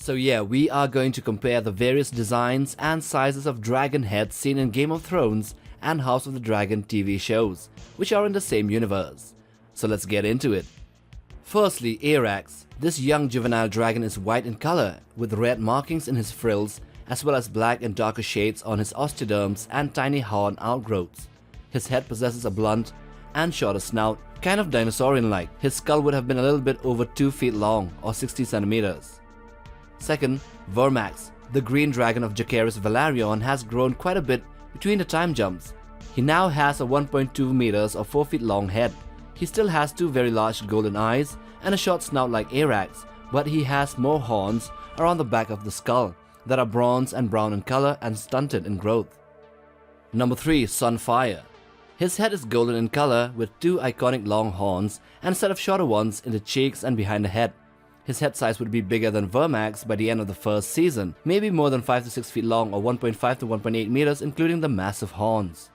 So yeah, we are going to compare the various designs and sizes of dragon heads seen in Game of Thrones and House of the Dragon TV shows, which are in the same universe. So let's get into it. Firstly, Airax. This young juvenile dragon is white in color with red markings in his frills as well as black and darker shades on his osteoderms and tiny horn outgrowths. His head possesses a blunt and shorter snout, kind of dinosaurian-like. His skull would have been a little bit over 2 feet long or 60 centimeters. Second, Vermax. The green dragon of Jacaerys Balerion has grown quite a bit between the time jumps. He now has a 1.2 meters or 4 feet long head. He still has 2 very large golden eyes and a short snout like Airax, but he has more horns around the back of the skull that are bronze and brown in color and stunted in growth. Number 3. Sunfire. His head is golden in color with 2 iconic long horns and a set of shorter ones in the cheeks and behind the head. His head size would be bigger than Vermax by the end of the first season, maybe more than 5 to 6 feet long or 1.5 to 1.8 meters including the massive horns.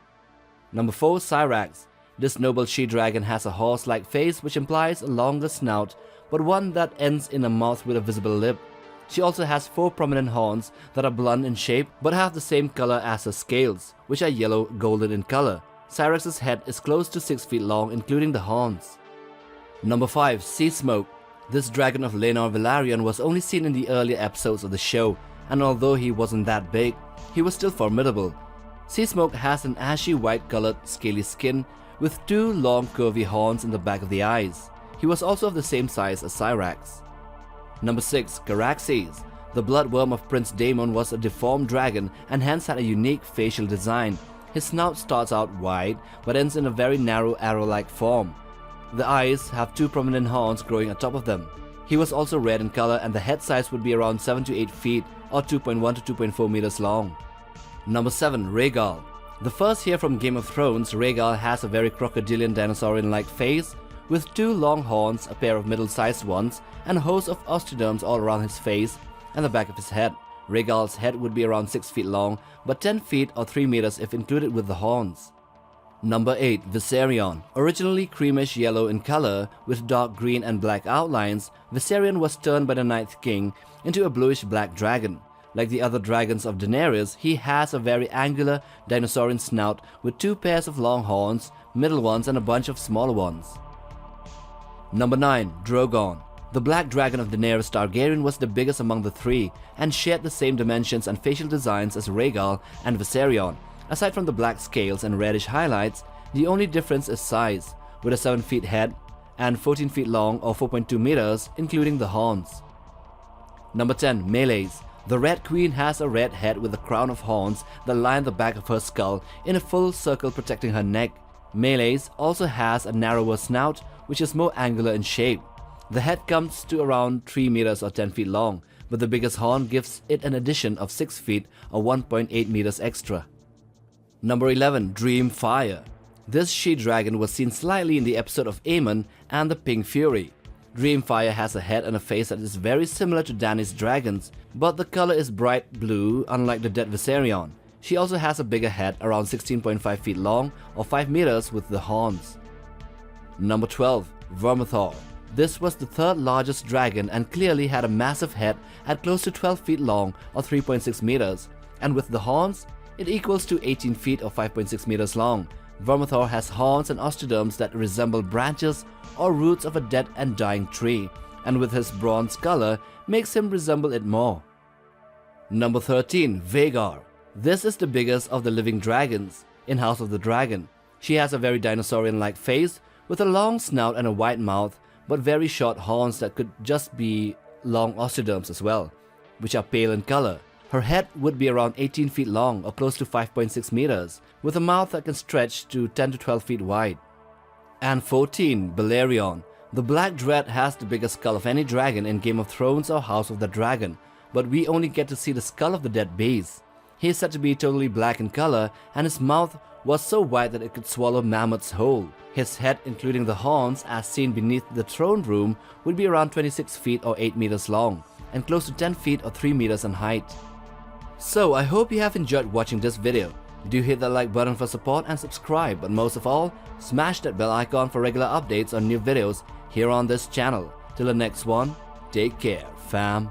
Number 4. Syrax. This noble she-dragon has a horse-like face which implies a longer snout, but one that ends in a mouth with a visible lip. She also has 4 prominent horns that are blunt in shape but have the same color as her scales, which are yellow-golden in color. Syrax's head is close to 6 feet long including the horns. Number 5. Seasmoke. This dragon of Laenor Velaryon was only seen in the earlier episodes of the show, and although he wasn't that big, he was still formidable. Seasmoke has an ashy white colored scaly skin with 2 long curvy horns in the back of the eyes. He was also of the same size as Syrax. Number 6. Caraxes. The bloodworm of Prince Daemon was a deformed dragon and hence had a unique facial design. His snout starts out wide but ends in a very narrow arrow-like form. The eyes have 2 prominent horns growing atop of them. He was also red in color and the head size would be around 7 to 8 feet or 2.1 to 2.4 meters long. Number 7. Rhaegal. The first here from Game of Thrones, Rhaegal has a very crocodilian dinosaurian-like face with 2 long horns, a pair of middle-sized ones, and a host of osteoderms all around his face and the back of his head. Rhaegal's head would be around 6 feet long, but 10 feet or 3 meters if included with the horns. Number 8. Viserion. Originally creamish yellow in color with dark green and black outlines, Viserion was turned by the Ninth King into a bluish-black dragon. Like the other dragons of Daenerys, he has a very angular dinosaurian snout with 2 pairs of long horns, middle ones and a bunch of smaller ones. Number 9. Drogon. The black dragon of Daenerys Targaryen was the biggest among the 3 and shared the same dimensions and facial designs as Rhaegal and Viserion. Aside from the black scales and reddish highlights, the only difference is size, with a 7 feet head and 14 feet long or 4.2 meters including the horns. Number 10. Meleys. The Red Queen has a red head with a crown of horns that line the back of her skull in a full circle protecting her neck. Meleys also has a narrower snout which is more angular in shape. The head comes to around 3 meters or 10 feet long, but the biggest horn gives it an addition of 6 feet or 1.8 meters extra. Number 11. Dreamfyre. This she-dragon was seen slightly in the episode of Aemon and the Pink Fury. Dreamfyre has a head and a face that is very similar to Dany's dragons, but the color is bright blue unlike the dead Viserion. She also has a bigger head around 16.5 feet long or 5 meters with the horns. Number 12. Vermithor. This was the 3rd largest dragon and clearly had a massive head at close to 12 feet long or 3.6 meters, and with the horns, it equals to 18 feet or 5.6 meters long. Vermithor has horns and osteoderms that resemble branches or roots of a dead and dying tree, and with his bronze color makes him resemble it more. Number 13. Vhagar. This is the biggest of the living dragons in House of the Dragon. She has a very dinosaurian-like face with a long snout and a wide mouth, but very short horns that could just be long osteoderms as well, which are pale in color. Her head would be around 18 feet long or close to 5.6 meters, with a mouth that can stretch to 10 to 12 feet wide. And 14. Balerion. The Black Dread has the biggest skull of any dragon in Game of Thrones or House of the Dragon, but we only get to see the skull of the dead base. He is said to be totally black in color, and his mouth was so wide that it could swallow mammoths whole. His head, including the horns as seen beneath the throne room, would be around 26 feet or 8 meters long, and close to 10 feet or 3 meters in height. So I hope you have enjoyed watching this video. Do hit that like button for support and subscribe, but most of all, smash that bell icon for regular updates on new videos here on this channel. Till the next one, take care, fam.